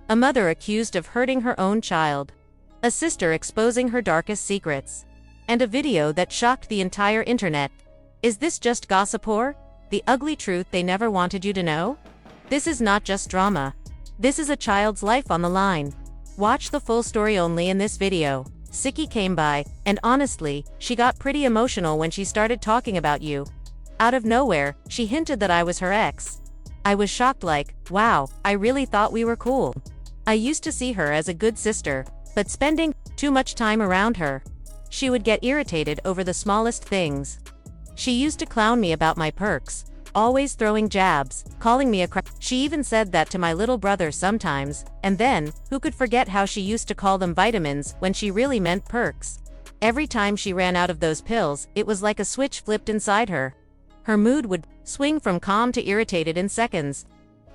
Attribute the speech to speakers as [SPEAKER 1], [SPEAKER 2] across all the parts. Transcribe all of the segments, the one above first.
[SPEAKER 1] a mother accused of hurting her own child, a sister exposing her darkest secrets, and a video that shocked the entire internet. Is this just gossip or the ugly truth they never wanted you to know? This is not just drama. This is a child's life on the line. Watch the full story only in this video. Tesehki came by, and honestly, she got pretty emotional when she started talking about you. Out of nowhere, she hinted that I was her ex. I was shocked, like, wow, I really thought we were cool. I used to see her as a good sister, but spending too much time around her, she would get irritated over the smallest things. She used to clown me about my perks, always throwing jabs, calling me a crap. She even said that to my little brother sometimes, and then, who could forget how she used to call them vitamins when she really meant perks? Every time she ran out of those pills, it was like a switch flipped inside her. Her mood would swing from calm to irritated in seconds.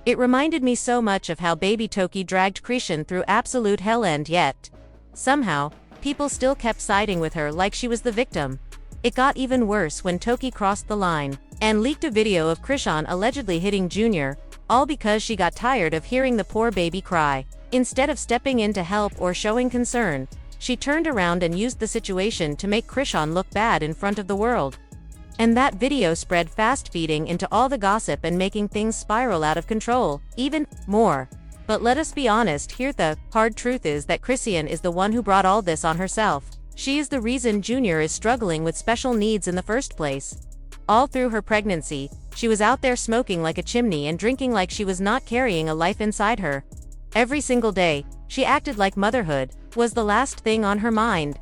[SPEAKER 1] It reminded me so much of how baby Toki dragged Chrisean through absolute hell, and yet, somehow, people still kept siding with her like she was the victim. It got even worse when Toki crossed the line and leaked a video of Chrisean allegedly hitting Junior, all because she got tired of hearing the poor baby cry. Instead of stepping in to help or showing concern, she turned around and used the situation to make Chrisean look bad in front of the world. And that video spread fast, feeding into all the gossip and making things spiral out of control, even more. But let us be honest here, the hard truth is that Chrisean is the one who brought all this on herself. She is the reason Junior is struggling with special needs in the first place. All through her pregnancy, she was out there smoking like a chimney and drinking like she was not carrying a life inside her. Every single day, she acted like motherhood was the last thing on her mind.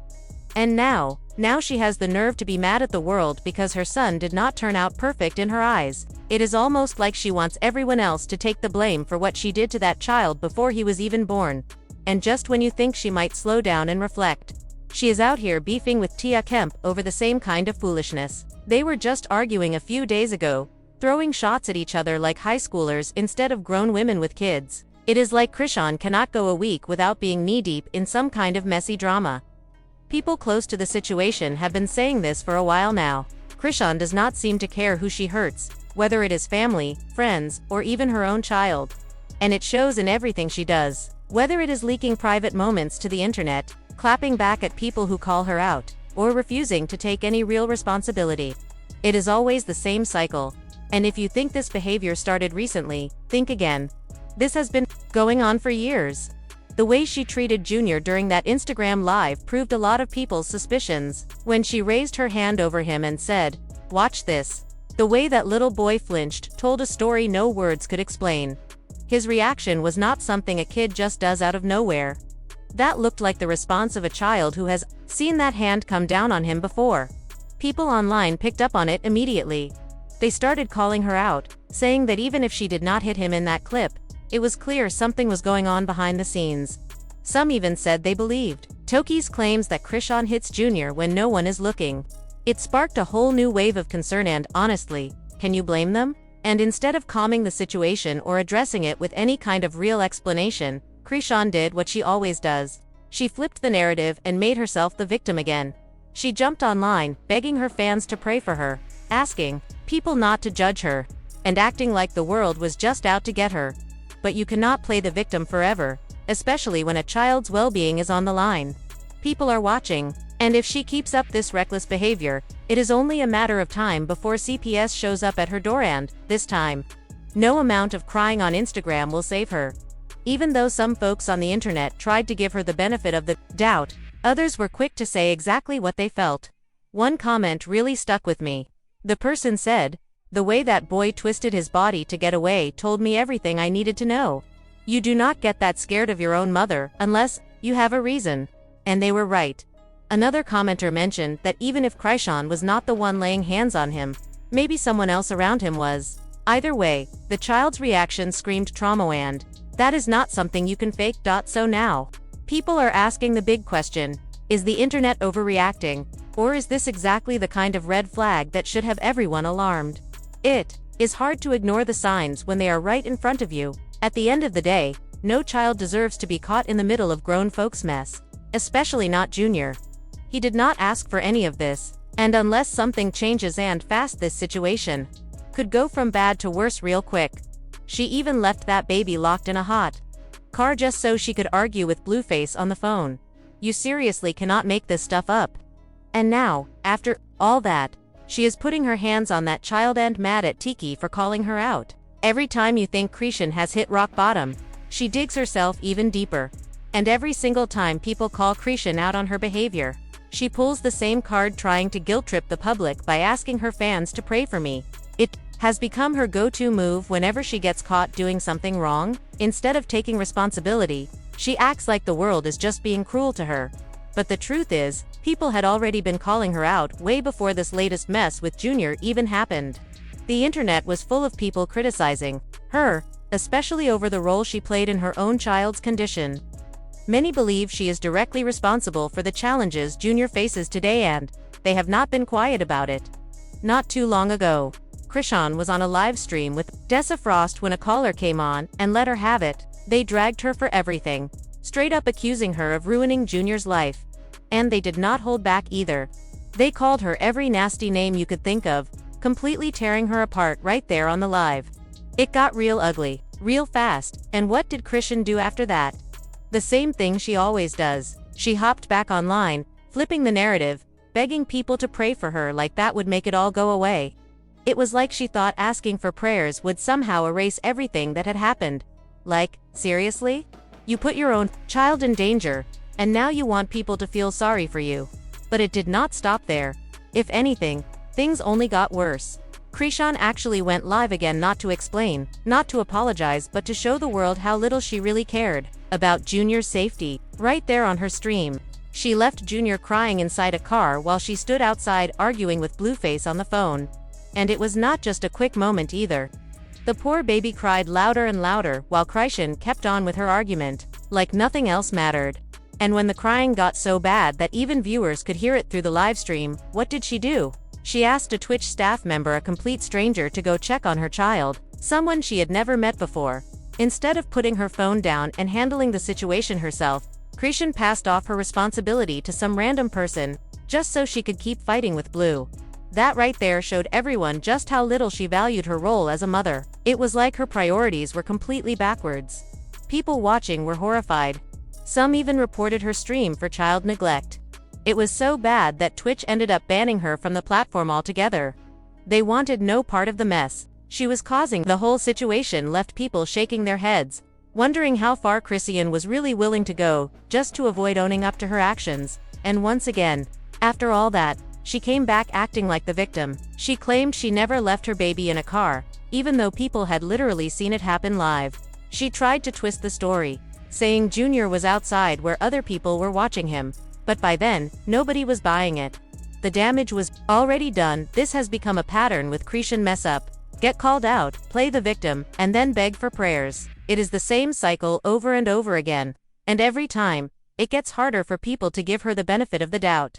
[SPEAKER 1] And now she has the nerve to be mad at the world because her son did not turn out perfect in her eyes. It is almost like she wants everyone else to take the blame for what she did to that child before he was even born. And just when you think she might slow down and reflect, she is out here beefing with Tia Kemp over the same kind of foolishness. They were just arguing a few days ago, throwing shots at each other like high schoolers instead of grown women with kids. It is like Chrisean cannot go a week without being knee-deep in some kind of messy drama. People close to the situation have been saying this for a while now. Chrisean does not seem to care who she hurts, whether it is family, friends, or even her own child. And it shows in everything she does. Whether it is leaking private moments to the internet, clapping back at people who call her out, or refusing to take any real responsibility. It is always the same cycle. And if you think this behavior started recently, think again. This has been going on for years. The way she treated Junior during that Instagram live proved a lot of people's suspicions. When she raised her hand over him and said, "Watch this," the way that little boy flinched told a story no words could explain. His reaction was not something a kid just does out of nowhere. That looked like the response of a child who has seen that hand come down on him before. People online picked up on it immediately. They started calling her out, saying that even if she did not hit him in that clip, it was clear something was going on behind the scenes. Some even said they believed Toki's claims that Chrisean hits Junior when no one is looking. It sparked a whole new wave of concern, and honestly, can you blame them? And instead of calming the situation or addressing it with any kind of real explanation, Chrisean did what she always does. She flipped the narrative and made herself the victim again. She jumped online, begging her fans to pray for her, asking people not to judge her, and acting like the world was just out to get her. But you cannot play the victim forever, especially when a child's well-being is on the line. People are watching, and if she keeps up this reckless behavior, it is only a matter of time before CPS shows up at her door, and, this time, no amount of crying on Instagram will save her. Even though some folks on the internet tried to give her the benefit of the doubt, others were quick to say exactly what they felt. One comment really stuck with me. The person said, "The way that boy twisted his body to get away told me everything I needed to know. You do not get that scared of your own mother unless you have a reason." And they were right. Another commenter mentioned that even if Chrisean was not the one laying hands on him, maybe someone else around him was. Either way, the child's reaction screamed trauma, and that is not something you can fake. So now, people are asking the big question: is the internet overreacting, or is this exactly the kind of red flag that should have everyone alarmed? It is hard to ignore the signs when they are right in front of you. At the end of the day, no child deserves to be caught in the middle of grown folks' mess, especially not Junior. He did not ask for any of this, and unless something changes and fast, this situation could go from bad to worse real quick. She even left that baby locked in a hot car just so she could argue with Blueface on the phone. You seriously cannot make this stuff up. And now, after all that, she is putting her hands on that child and mad at Tiki for calling her out. Every time you think Chrisean has hit rock bottom, she digs herself even deeper. And every single time people call Chrisean out on her behavior, she pulls the same card, trying to guilt-trip the public by asking her fans to pray for me. It has become her go-to move whenever she gets caught doing something wrong. Instead of taking responsibility, she acts like the world is just being cruel to her. But the truth is, people had already been calling her out way before this latest mess with Junior even happened. The internet was full of people criticizing her, especially over the role she played in her own child's condition. Many believe she is directly responsible for the challenges Junior faces today, and they have not been quiet about it. Not too long ago, Chrisean was on a live stream with Dessa Frost when a caller came on and let her have it. They dragged her for everything, straight up accusing her of ruining Junior's life. And they did not hold back either. They called her every nasty name you could think of, completely tearing her apart right there on the live. It got real ugly, real fast, and what did Chrisean do after that? The same thing she always does. She hopped back online, flipping the narrative, begging people to pray for her like that would make it all go away. It was like she thought asking for prayers would somehow erase everything that had happened. Like, seriously? You put your own child in danger, and now you want people to feel sorry for you. But it did not stop there. If anything, things only got worse. Chrisean actually went live again, not to explain, not to apologize, but to show the world how little she really cared about Junior's safety. Right there on her stream, she left Junior crying inside a car while she stood outside arguing with Blueface on the phone. And it was not just a quick moment either. The poor baby cried louder and louder while Chrisean kept on with her argument, like nothing else mattered. And when the crying got so bad that even viewers could hear it through the live stream, what did she do? She asked a Twitch staff member, a complete stranger, to go check on her child, someone she had never met before. Instead of putting her phone down and handling the situation herself, Chrisean passed off her responsibility to some random person, just so she could keep fighting with Blue. That right there showed everyone just how little she valued her role as a mother. It was like her priorities were completely backwards. People watching were horrified. Some even reported her stream for child neglect. It was so bad that Twitch ended up banning her from the platform altogether. They wanted no part of the mess she was causing. The whole situation left people shaking their heads, wondering how far Chrisean was really willing to go, just to avoid owning up to her actions. And once again, after all that, she came back acting like the victim. She claimed she never left her baby in a car, even though people had literally seen it happen live. She tried to twist the story, saying Junior was outside where other people were watching him. But by then, nobody was buying it. The damage was already done. This has become a pattern with Chrisean: mess up, get called out, play the victim, and then beg for prayers. It is the same cycle over and over again. And every time, it gets harder for people to give her the benefit of the doubt.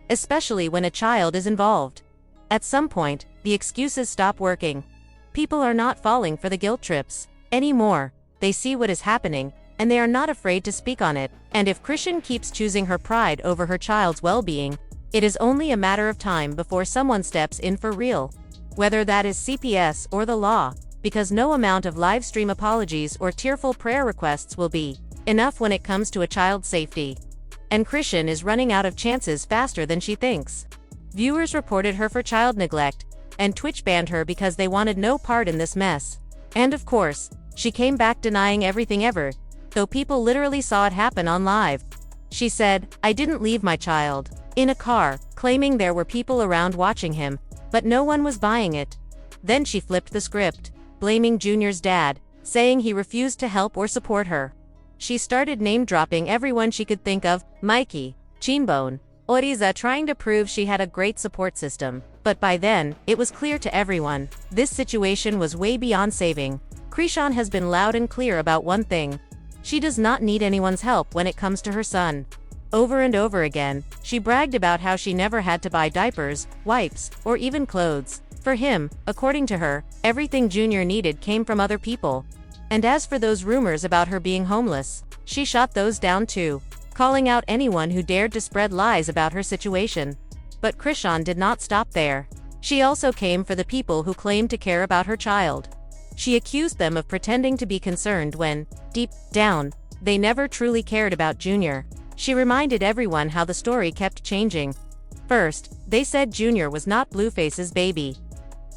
[SPEAKER 1] Especially when a child is involved. At some point, the excuses stop working. People are not falling for the guilt trips anymore. They see what is happening, and they are not afraid to speak on it. And if Chrisean keeps choosing her pride over her child's well-being, it is only a matter of time before someone steps in for real. Whether that is CPS or the law, because no amount of live stream apologies or tearful prayer requests will be enough when it comes to a child's safety. And Chrisean is running out of chances faster than she thinks. Viewers reported her for child neglect, and Twitch banned her because they wanted no part in this mess. And of course, she came back denying everything ever, though people literally saw it happen on live. She said, "I didn't leave my child in a car," claiming there were people around watching him, but no one was buying it. Then she flipped the script, blaming Junior's dad, saying he refused to help or support her. She started name-dropping everyone she could think of: Mikey, Chinbone, Oriza, trying to prove she had a great support system. But by then, it was clear to everyone, this situation was way beyond saving. Chrisean has been loud and clear about one thing. She does not need anyone's help when it comes to her son. Over and over again, she bragged about how she never had to buy diapers, wipes, or even clothes. For him, according to her, everything Junior needed came from other people. And as for those rumors about her being homeless, she shot those down too, calling out anyone who dared to spread lies about her situation. But Chrisean did not stop there. She also came for the people who claimed to care about her child. She accused them of pretending to be concerned when, deep down, they never truly cared about Junior. She reminded everyone how the story kept changing. First, they said Junior was not Blueface's baby.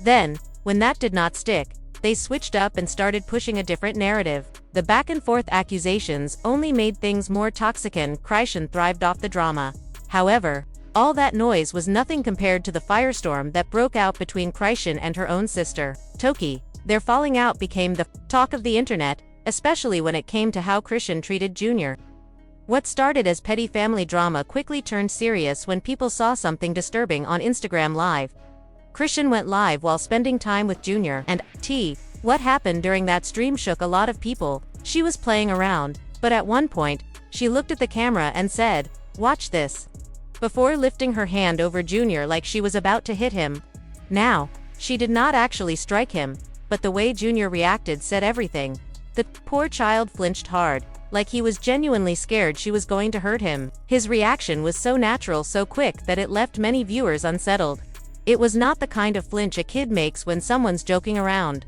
[SPEAKER 1] Then, when that did not stick, they switched up and started pushing a different narrative. The back-and-forth accusations only made things more toxic and Chrisean thrived off the drama. However, all that noise was nothing compared to the firestorm that broke out between Chrisean and her own sister, Toki. Their falling out became the talk of the internet, especially when it came to how Chrisean treated Junior. What started as petty family drama quickly turned serious when people saw something disturbing on Instagram Live. Chrisean went live while spending time with Junior, and what happened during that stream shook a lot of people. She was playing around, but at one point, she looked at the camera and said, "Watch this," before lifting her hand over Junior like she was about to hit him. Now, she did not actually strike him, but the way Junior reacted said everything. The poor child flinched hard, like he was genuinely scared she was going to hurt him. His reaction was so natural, so quick that it left many viewers unsettled. It was not the kind of flinch a kid makes when someone's joking around.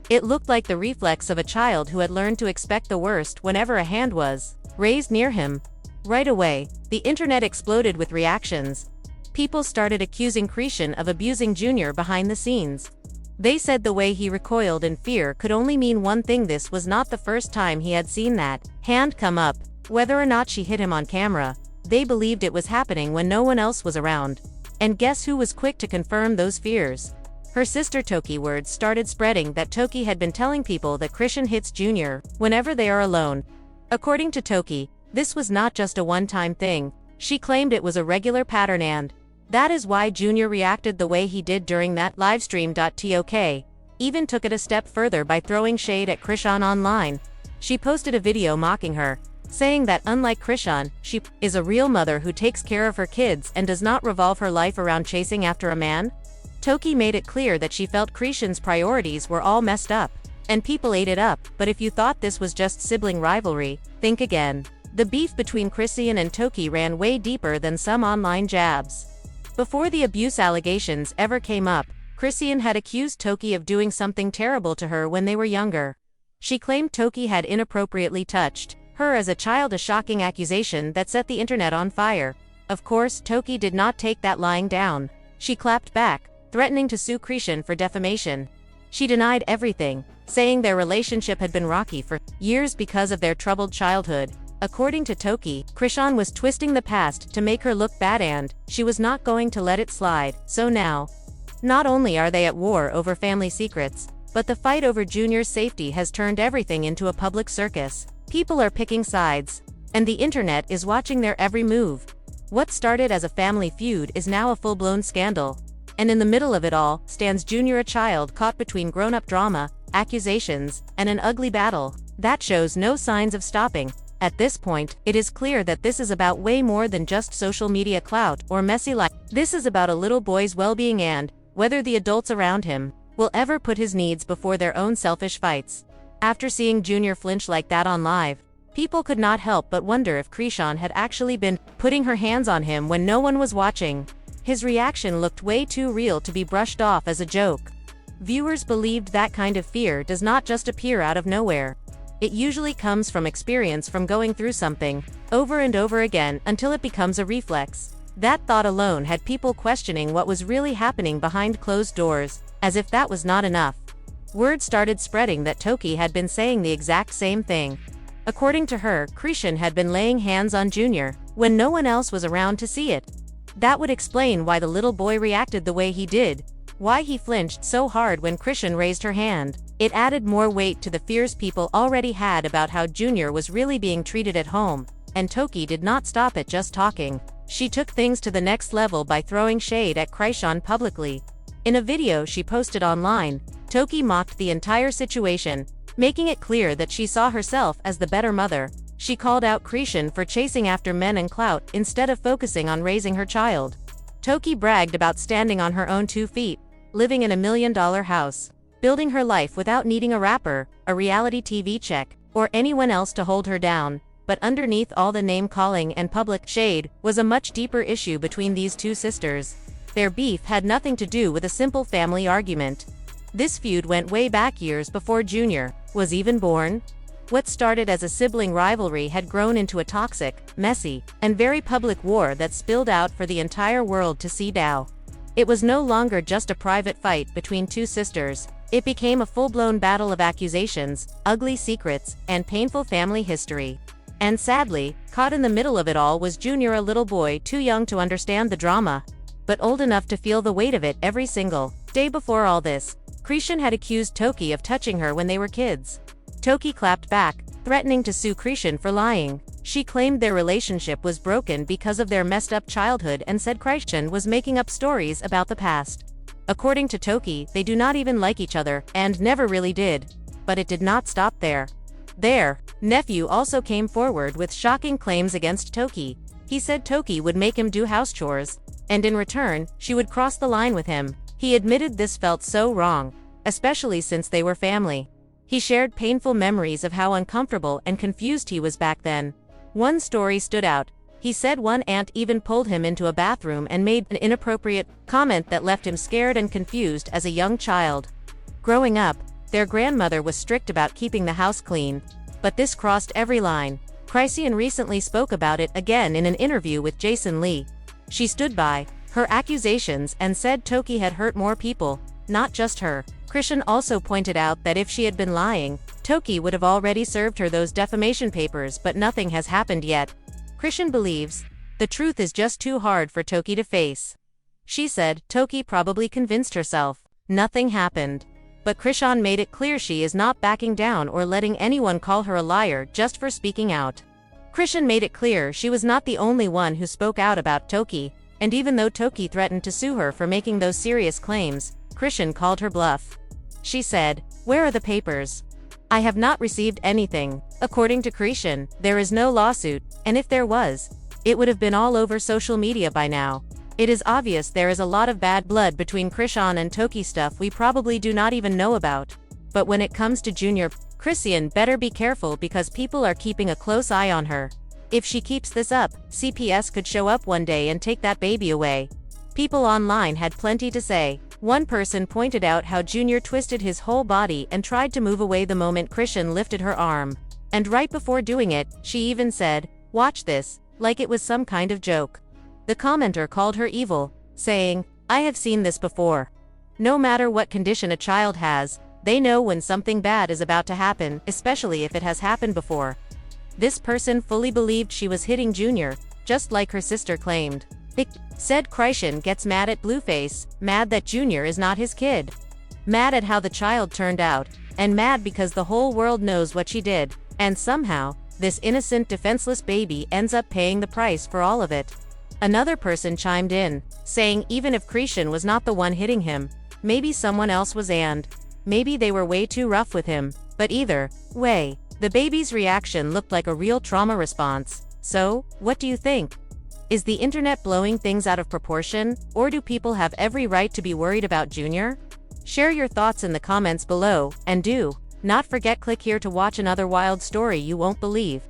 [SPEAKER 1] It looked like the reflex of a child who had learned to expect the worst whenever a hand was raised near him. Right away, the internet exploded with reactions. People started accusing Chrisean of abusing Junior behind the scenes. They said the way he recoiled in fear could only mean one thing: this was not the first time he had seen that hand come up. Whether or not she hit him on camera, they believed it was happening when no one else was around. And guess who was quick to confirm those fears? Her sister Toki. Words started spreading that Toki had been telling people that Chrisean hits Junior whenever they are alone. According to Toki, this was not just a one-time thing. She claimed it was a regular pattern, and that is why Junior reacted the way he did during that livestream. Tok even took it a step further by throwing shade at Chrisean online. She posted a video mocking her, saying that unlike Chrisean, she is a real mother who takes care of her kids and does not revolve her life around chasing after a man. Toki made it clear that she felt Chrisean's priorities were all messed up, and people ate it up. But if you thought this was just sibling rivalry, think again. The beef between Chrisean and Toki ran way deeper than some online jabs. Before the abuse allegations ever came up, Chrisean had accused Toki of doing something terrible to her when they were younger. She claimed Toki had inappropriately touched her as a child, a shocking accusation that set the internet on fire. Of course, Toki did not take that lying down. She clapped back, threatening to sue Chrisean for defamation. She denied everything, saying their relationship had been rocky for years because of their troubled childhood. According to Toki, Chrisean was twisting the past to make her look bad and she was not going to let it slide. So now, not only are they at war over family secrets, but the fight over Junior's safety has turned everything into a public circus. People are picking sides, and the internet is watching their every move. What started as a family feud is now a full-blown scandal. And in the middle of it all stands Junior, a child caught between grown-up drama, accusations, and an ugly battle that shows no signs of stopping. At this point, it is clear that this is about way more than just social media clout or messy life. This is about a little boy's well-being and whether the adults around him will ever put his needs before their own selfish fights. After seeing Junior flinch like that on live, people could not help but wonder if Chrisean had actually been putting her hands on him when no one was watching. His reaction looked way too real to be brushed off as a joke. Viewers believed that kind of fear does not just appear out of nowhere. It usually comes from experience, from going through something over and over again until it becomes a reflex. That thought alone had people questioning what was really happening behind closed doors. As if that was not enough, word started spreading that Toki had been saying the exact same thing. According to her, Chrisean had been laying hands on Junior when no one else was around to see it. That would explain why the little boy reacted the way he did, why he flinched so hard when Chrisean raised her hand. It added more weight to the fears people already had about how Junior was really being treated at home, and Toki did not stop at just talking. She took things to the next level by throwing shade at Chrisean publicly. In a video she posted online, Toki mocked the entire situation, making it clear that she saw herself as the better mother. She called out Chrisean for chasing after men and clout instead of focusing on raising her child. Toki bragged about standing on her own 2 feet, living in $1 million house, building her life without needing a rapper, a reality TV check, or anyone else to hold her down. But underneath all the name-calling and public shade was a much deeper issue between these two sisters. Their beef had nothing to do with a simple family argument. This feud went way back years before Junior was even born. What started as a sibling rivalry had grown into a toxic, messy, and very public war that spilled out for the entire world to see now. It was no longer just a private fight between two sisters. It became a full-blown battle of accusations, ugly secrets, and painful family history. And sadly, caught in the middle of it all was Junior, a little boy too young to understand the drama, but old enough to feel the weight of it every single day. Before all this, Chrisean had accused Tesehki of touching her when they were kids. Tesehki clapped back, threatening to sue Chrisean for lying. She claimed their relationship was broken because of their messed-up childhood and said Chrisean was making up stories about the past. According to Tesehki, they do not even like each other, and never really did. But it did not stop there. Their nephew also came forward with shocking claims against Tesehki. He said Tesehki would make him do house chores, and in return, she would cross the line with him. He admitted this felt so wrong, especially since they were family. He shared painful memories of how uncomfortable and confused he was back then. One story stood out. He said one aunt even pulled him into a bathroom and made an inappropriate comment that left him scared and confused as a young child. Growing up, their grandmother was strict about keeping the house clean, but this crossed every line. Chrisean recently spoke about it again in an interview with Jason Lee. She stood by her accusations and said Tesehki had hurt more people, not just her. Chrisean also pointed out that if she had been lying, Tesehki would have already served her those defamation papers, but nothing has happened yet. Chrisean believes the truth is just too hard for Tesehki to face. She said Tesehki probably convinced herself nothing happened. But Chrisean made it clear she is not backing down or letting anyone call her a liar just for speaking out. Chrisean made it clear she was not the only one who spoke out about Tesehki, and even though Tesehki threatened to sue her for making those serious claims, Chrisean called her bluff. She said, "Where are the papers? I have not received anything." According to Chrisean, there is no lawsuit, and if there was, it would have been all over social media by now. It is obvious there is a lot of bad blood between Chrisean and Tesehki, stuff we probably do not even know about. But when it comes to Junior, Chrisean better be careful because people are keeping a close eye on her. If she keeps this up, CPS could show up one day and take that baby away. People online had plenty to say. One person pointed out how Junior twisted his whole body and tried to move away the moment Chrisean lifted her arm. And right before doing it, she even said, "Watch this," like it was some kind of joke. The commenter called her evil, saying, "I have seen this before." No matter what condition a child has, they know when something bad is about to happen, especially if it has happened before. This person fully believed she was hitting Junior, just like her sister claimed. It said Chrisean gets mad at Blueface, mad that Junior is not his kid. Mad at how the child turned out, and mad because the whole world knows what she did, and somehow, this innocent defenseless baby ends up paying the price for all of it. Another person chimed in, saying even if Chrisean was not the one hitting him, maybe someone else was, and maybe they were way too rough with him. But either way, the baby's reaction looked like a real trauma response. So, what do you think? Is the internet blowing things out of proportion, or do people have every right to be worried about Junior? Share your thoughts in the comments below, and do not forget click here to watch another wild story you won't believe.